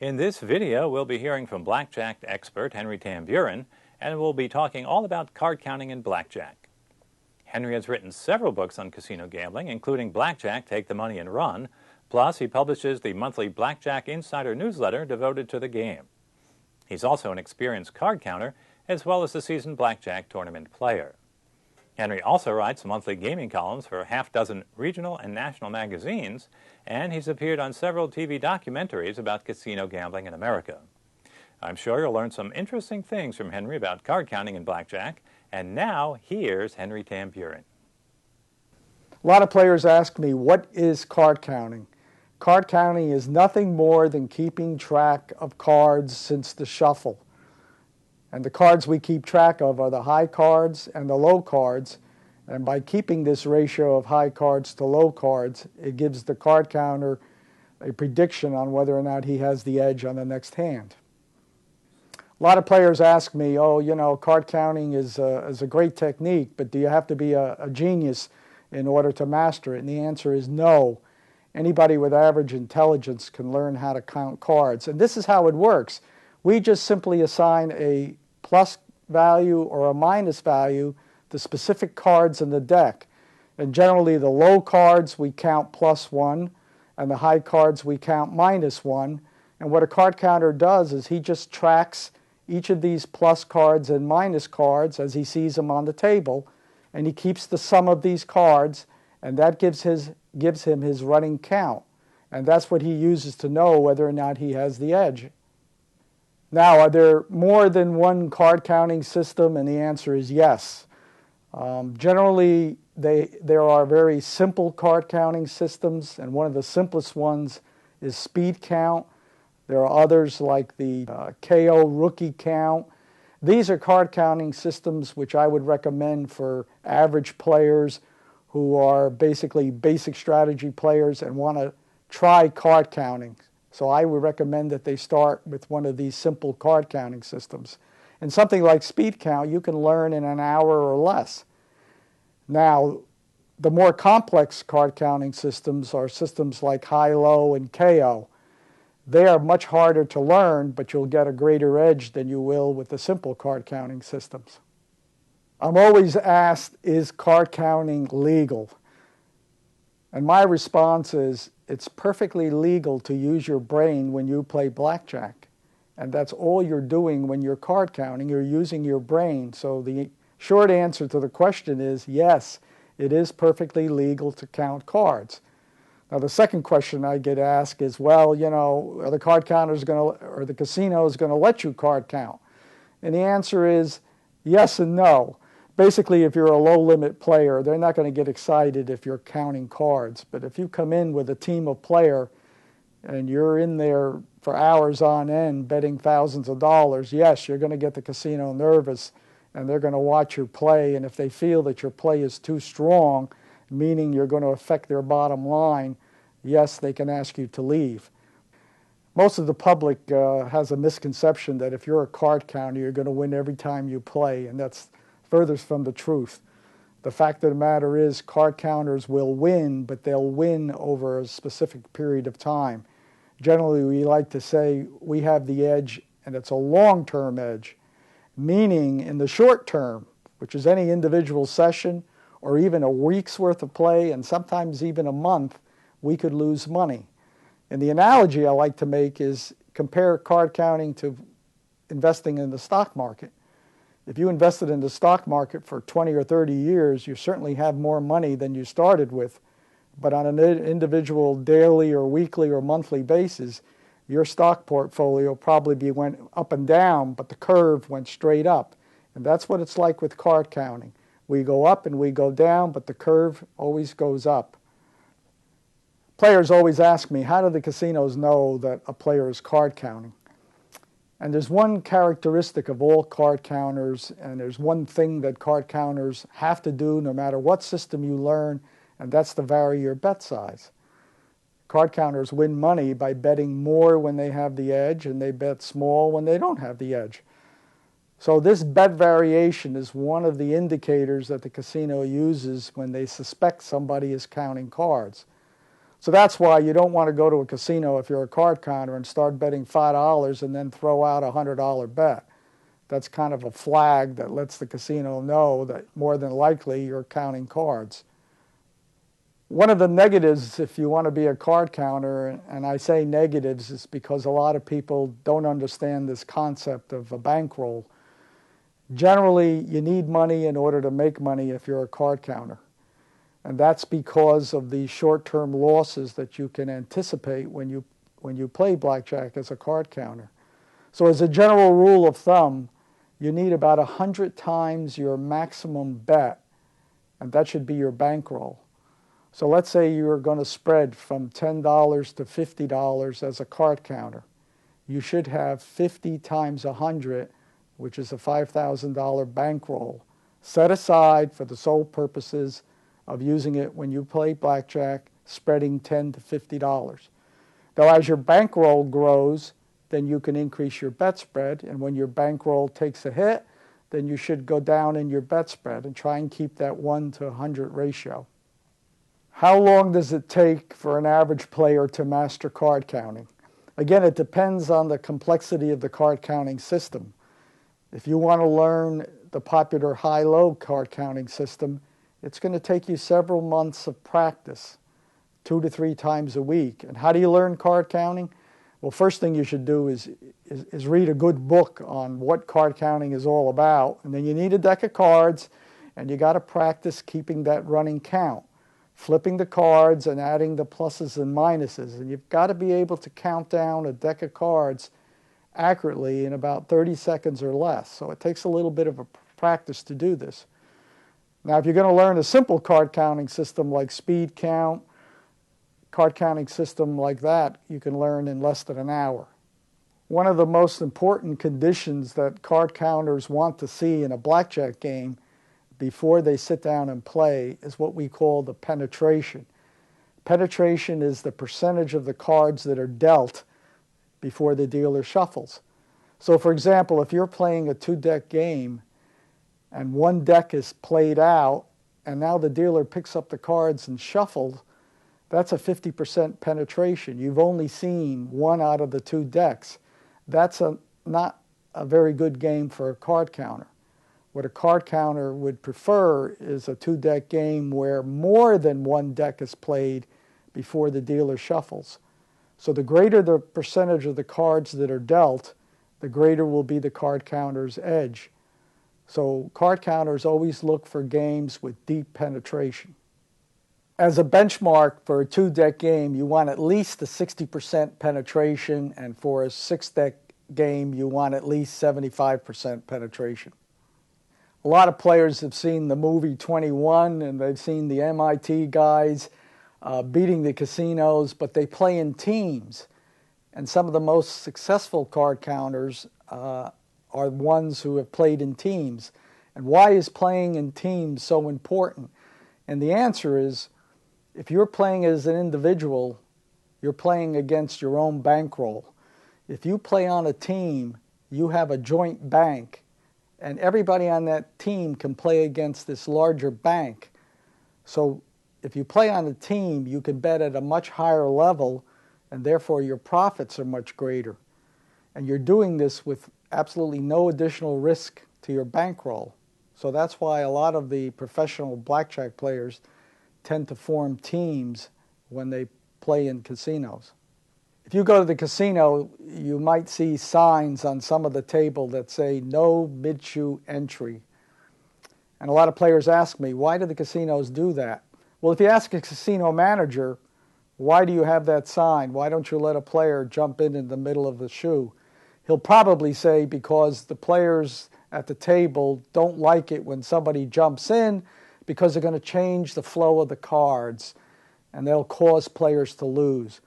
In this video, we'll be hearing from Blackjack expert Henry Tamburin, and we'll be talking all about card counting and blackjack. Henry has written several books on casino gambling, including Blackjack, Take the Money and Run. Plus, he publishes the monthly Blackjack Insider newsletter devoted to the game. He's also an experienced card counter, as well as a seasoned blackjack tournament player. Henry also writes monthly gaming columns for a half-dozen regional and national magazines, and he's appeared on several TV documentaries about casino gambling in America. I'm sure you'll learn some interesting things from Henry about card counting and blackjack, and now here's Henry Tamburin. A lot of players ask me, what is card counting? Card counting is nothing more than keeping track of cards since the shuffle. And the cards we keep track of are the high cards and the low cards. And by keeping this ratio of high cards to low cards, it gives the card counter a prediction on whether or not he has the edge on the next hand. A lot of players ask me, oh, you know, card counting is a great technique, but do you have to be a genius in order to master it? And the answer is no. Anybody with average intelligence can learn how to count cards. And this is how it works. We just simply assign a plus value or a minus value to specific cards in the deck. And generally the low cards we count +1 and the high cards we count -1. And what a card counter does is he just tracks each of these plus cards and minus cards as he sees them on the table, and he keeps the sum of these cards, and that gives him his running count. And that's what he uses to know whether or not he has the edge. Now, are there more than one card counting system? And the answer is yes. Generally, there are very simple card counting systems, and one of the simplest ones is speed count. There are others like the KO rookie count. These are card counting systems which I would recommend for average players who are basically basic strategy players and want to try card counting. So I would recommend that they start with one of these simple card counting systems. And something like speed count you can learn in an hour or less. Now, the more complex card counting systems are systems like high-low and KO. They are much harder to learn, but you'll get a greater edge than you will with the simple card counting systems. I'm always asked, is card counting legal? And my response is, it's perfectly legal to use your brain when you play blackjack. And that's all you're doing when you're card counting. You're using your brain. So the short answer to the question is yes, it is perfectly legal to count cards. Now the second question I get asked is, well, you know, are the card counters going to, or the casino is going to let you card count? And the answer is yes and no. Basically, if you're a low-limit player, they're not going to get excited if you're counting cards. But if you come in with a team of players and you're in there for hours on end betting thousands of dollars, yes, you're going to get the casino nervous, and they're going to watch your play. And if they feel that your play is too strong, meaning you're going to affect their bottom line, yes, they can ask you to leave. Most of the public has a misconception that if you're a card counter, you're going to win every time you play, and that's furthest from the truth. The fact of the matter is card counters will win, but they'll win over a specific period of time. Generally, we like to say we have the edge, and it's a long-term edge, meaning in the short term, which is any individual session or even a week's worth of play, and sometimes even a month, we could lose money. And the analogy I like to make is compare card counting to investing in the stock market. If you invested in the stock market for 20 or 30 years, you certainly have more money than you started with. But on an individual daily or weekly or monthly basis, your stock portfolio probably went up and down, but the curve went straight up. And that's what it's like with card counting. We go up and we go down, but the curve always goes up. Players always ask me, how do the casinos know that a player is card counting? And there's one characteristic of all card counters, and there's one thing that card counters have to do no matter what system you learn, and that's to vary your bet size. Card counters win money by betting more when they have the edge, and they bet small when they don't have the edge. So this bet variation is one of the indicators that the casino uses when they suspect somebody is counting cards. So that's why you don't want to go to a casino if you're a card counter and start betting $5 and then throw out a $100 bet. That's kind of a flag that lets the casino know that more than likely you're counting cards. One of the negatives, if you want to be a card counter, and I say negatives, is because a lot of people don't understand this concept of a bankroll. Generally, you need money in order to make money if you're a card counter. And that's because of the short-term losses that you can anticipate when you play blackjack as a card counter. So as a general rule of thumb, you need about 100 times your maximum bet, and that should be your bankroll. So let's say you're going to spread from $10 to $50 as a card counter. You should have 50 times 100, which is a $5,000 bankroll, set aside for the sole purposes of using it when you play blackjack, spreading $10 to $50. Now, as your bankroll grows, then you can increase your bet spread, and when your bankroll takes a hit, then you should go down in your bet spread and try and keep that 1 to 100 ratio. How long does it take for an average player to master card counting? Again, it depends on the complexity of the card counting system. If you want to learn the popular high-low card counting system, it's going to take you several months of practice, 2 to 3 times a week. And how do you learn card counting? Well, first thing you should do is read a good book on what card counting is all about. And then you need a deck of cards, and you got to practice keeping that running count, flipping the cards and adding the pluses and minuses. And you've got to be able to count down a deck of cards accurately in about 30 seconds or less. So it takes a little bit of a practice to do this. Now, if you're going to learn a simple card counting system like speed count, card counting system like that, you can learn in less than an hour. One of the most important conditions that card counters want to see in a blackjack game before they sit down and play is what we call the penetration. Penetration is the percentage of the cards that are dealt before the dealer shuffles. So, for example, if you're playing a 2-deck game and one deck is played out, and now the dealer picks up the cards and shuffled, that's a 50% penetration. You've only seen 1 out of the 2 decks. That's not a very good game for a card counter. What a card counter would prefer is a 2-deck game where more than 1 deck is played before the dealer shuffles. So the greater the percentage of the cards that are dealt, the greater will be the card counter's edge. So card counters always look for games with deep penetration. As a benchmark for a 2-deck game, you want at least a 60% penetration, and for a 6-deck game, you want at least 75% penetration. A lot of players have seen the movie 21, and they've seen the MIT guys beating the casinos, but they play in teams. And some of the most successful card counters are ones who have played in teams. And why is playing in teams so important? And the answer is, if you're playing as an individual, you're playing against your own bankroll. If you play on a team, you have a joint bank, and everybody on that team can play against this larger bank. So if you play on a team, you can bet at a much higher level, and therefore your profits are much greater. And you're doing this with absolutely no additional risk to your bankroll. So that's why a lot of the professional blackjack players tend to form teams when they play in casinos. If you go to the casino, you might see signs on some of the table that say no mid-shoe entry. And a lot of players ask me, why do the casinos do that? Well, if you ask a casino manager, why do you have that sign? Why don't you let a player jump in the middle of the shoe? He'll probably say because the players at the table don't like it when somebody jumps in, because they're going to change the flow of the cards and they'll cause players to lose.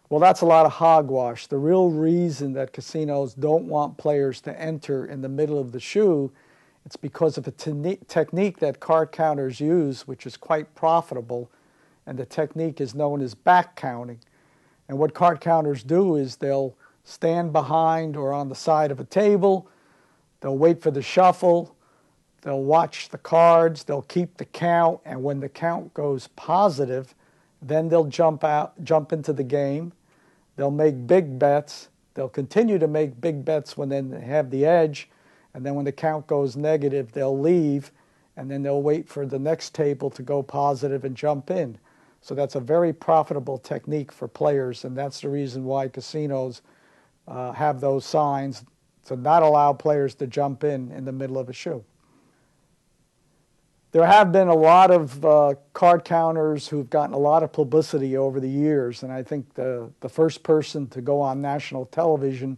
Well, that's a lot of hogwash. The real reason that casinos don't want players to enter in the middle of the shoe, it's because of a technique that card counters use, which is quite profitable, and the technique is known as back counting. And what card counters do is they'll stand behind or on the side of a table, they'll wait for the shuffle, they'll watch the cards, they'll keep the count, and when the count goes positive, Then they'll jump into the game. They'll make big bets. They'll continue to make big bets when they have the edge. And then when the count goes negative, they'll leave. And then they'll wait for the next table to go positive and jump in. So that's a very profitable technique for players. And that's the reason why casinos have those signs to not allow players to jump in the middle of a shoe. There have been a lot of card counters who've gotten a lot of publicity over the years, and I think the first person to go on national television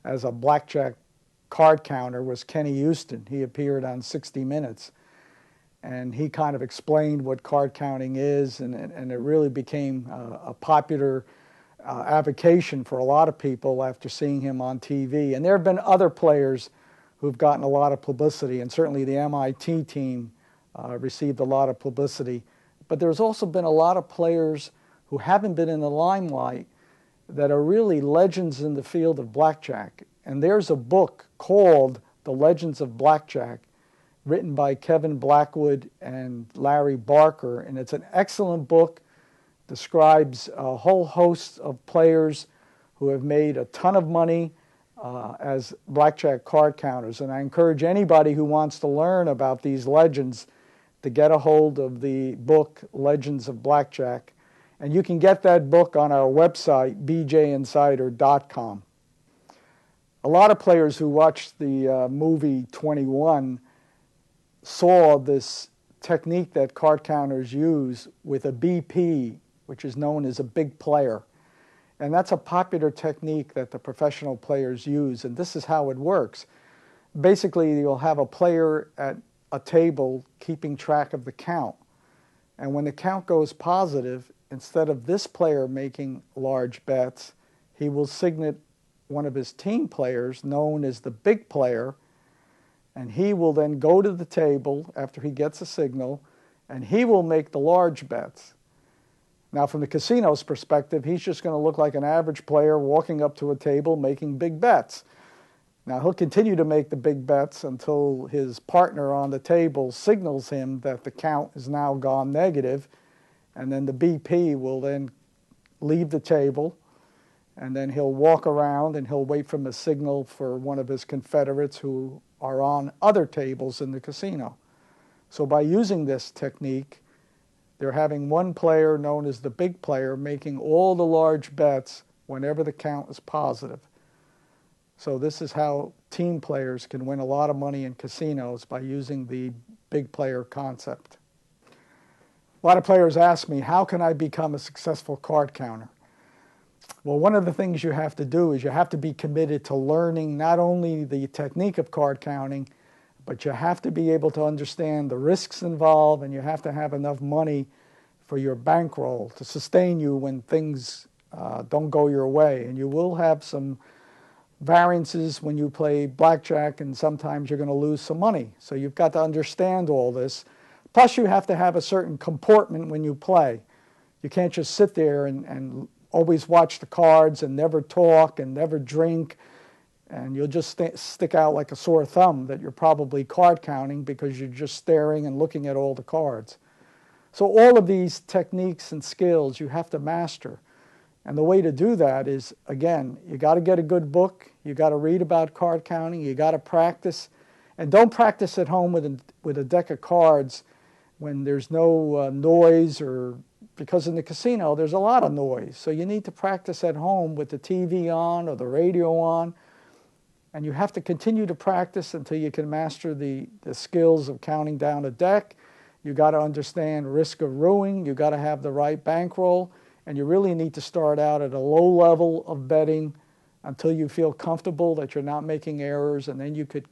as a blackjack card counter was Kenny Houston. He appeared on 60 Minutes, and he kind of explained what card counting is, and it really became a popular avocation for a lot of people after seeing him on TV. And there have been other players who've gotten a lot of publicity, and certainly the MIT team received a lot of publicity. But there's also been a lot of players who haven't been in the limelight that are really legends in the field of blackjack. And there's a book called The Legends of Blackjack, written by Kevin Blackwood and Larry Barker. And it's an excellent book, describes a whole host of players who have made a ton of money as blackjack card counters. And I encourage anybody who wants to learn about these legends to get a hold of the book, Legends of Blackjack. And you can get that book on our website, bjinsider.com. A lot of players who watched the movie 21 saw this technique that card counters use with a BP, which is known as a big player. And that's a popular technique that the professional players use, and this is how it works. Basically, you'll have a player at a table keeping track of the count. And when the count goes positive, instead of this player making large bets, he will signal one of his team players, known as the big player, and he will then go to the table after he gets a signal, and he will make the large bets. Now, from the casino's perspective, he's just going to look like an average player walking up to a table making big bets. Now, he'll continue to make the big bets until his partner on the table signals him that the count is now gone negative, and then the BP will then leave the table, and then he'll walk around and he'll wait for a signal for one of his confederates who are on other tables in the casino. So by using this technique, they're having one player known as the big player making all the large bets whenever the count is positive. So this is how team players can win a lot of money in casinos, by using the big player concept. A lot of players ask me, how can I become a successful card counter? Well, one of the things you have to do is you have to be committed to learning not only the technique of card counting, but you have to be able to understand the risks involved, and you have to have enough money for your bankroll to sustain you when things don't go your way. And you will have some variances when you play blackjack, and sometimes you're going to lose some money. So you've got to understand all this. Plus, you have to have a certain comportment when you play. You can't just sit there and always watch the cards and never talk and never drink, and you'll just stick out like a sore thumb that you're probably card counting because you're just staring and looking at all the cards. So all of these techniques and skills you have to master. And the way to do that is, again, you got to get a good book, you got to read about card counting, you got to practice. And don't practice at home with a deck of cards when there's no noise, or because in the casino there's a lot of noise. So you need to practice at home with the TV on or the radio on. And you have to continue to practice until you can master the skills of counting down a deck. You got to understand risk of ruining, you got to have the right bankroll. And you really need to start out at a low level of betting until you feel comfortable that you're not making errors, and then you could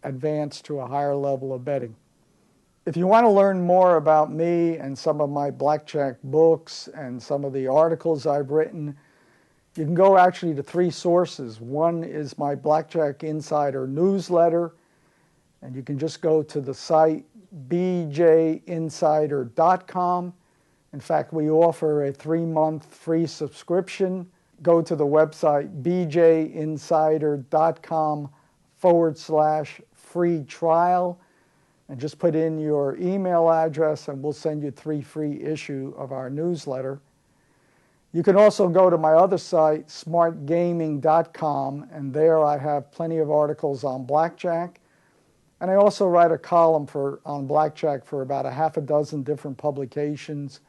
advance to a higher level of betting. If you want to learn more about me and some of my blackjack books and some of the articles I've written, you can go actually to three sources. One is my Blackjack Insider newsletter, and you can just go to the site bjinsider.com. In fact, we offer a 3-month free subscription. Go to the website bjinsider.com/free trial. And just put in your email address and we'll send you 3 free issues of our newsletter. You can also go to my other site, smartgaming.com, and there I have plenty of articles on blackjack. And I also write a column on blackjack for about a half a dozen different publications